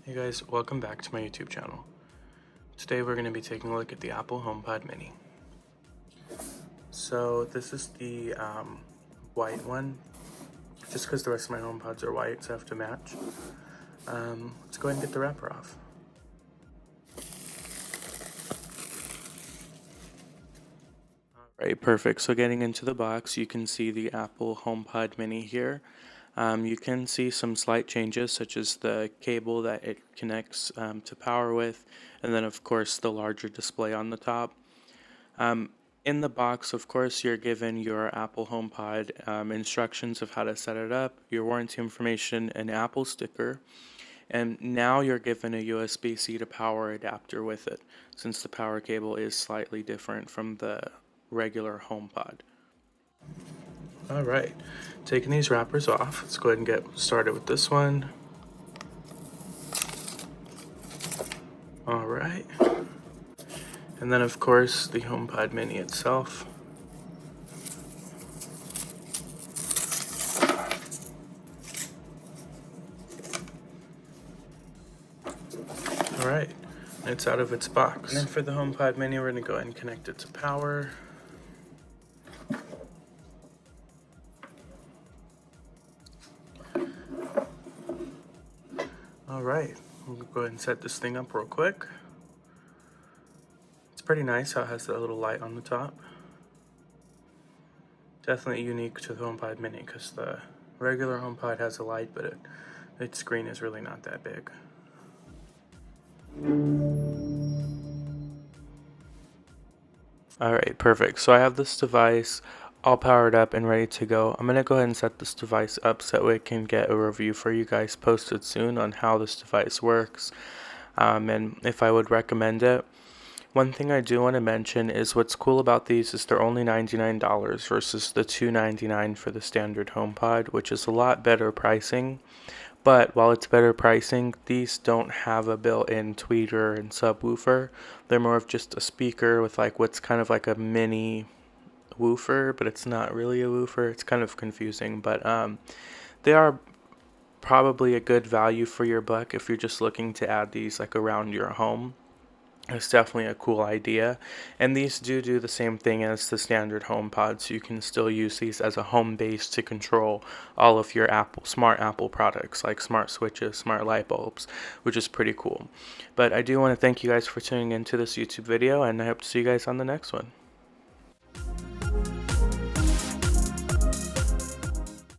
Hey guys, welcome back to my YouTube channel. Today we're going to be taking a look at the Apple HomePod Mini. So this is the white one, just because the rest of my HomePods are white, so I have to match. Let's go ahead and get the wrapper off. Alright, perfect. So getting into the box, you can see the Apple HomePod Mini here. You can see some slight changes, such as the cable that it connects to power with, and then of course the larger display on the top. In the box, of course, you're given your Apple HomePod instructions of how to set it up, your warranty information, an Apple sticker, and now you're given a USB-C to power adapter with it, since the power cable is slightly different from the regular HomePod. Alright, taking these wrappers off, let's go ahead and get started with this one. Alright, and then of course the HomePod Mini itself. Alright, it's out of its box. And then for the HomePod Mini, we're going to go ahead and connect it to power. Alright, we'll go ahead and set this thing up real quick. It's pretty nice how it has that little light on the top. Definitely unique to the HomePod Mini because the regular HomePod has a light, but its screen is really not that big. Alright, perfect. So I have this device all powered up and ready to go. I'm going to go ahead and set this device up so that we can get a review for you guys posted soon on how this device works and if I would recommend it. One thing I do want to mention is what's cool about these is they're only $99 versus the $299 for the standard HomePod, which is a lot better pricing. But while it's better pricing, these don't have a built-in tweeter and subwoofer. They're more of just a speaker with like what's kind of like a mini woofer, but it's not really a woofer. It's kind of confusing, but they are probably a good value for your buck if you're just looking to add these like around your home. It's definitely a cool idea, and these do the same thing as the standard HomePod, so you can still use these as a home base to control all of your smart Apple products like smart switches, smart light bulbs, which is pretty cool. But I do want to thank you guys for tuning into this YouTube video, and I hope to see you guys on the next one.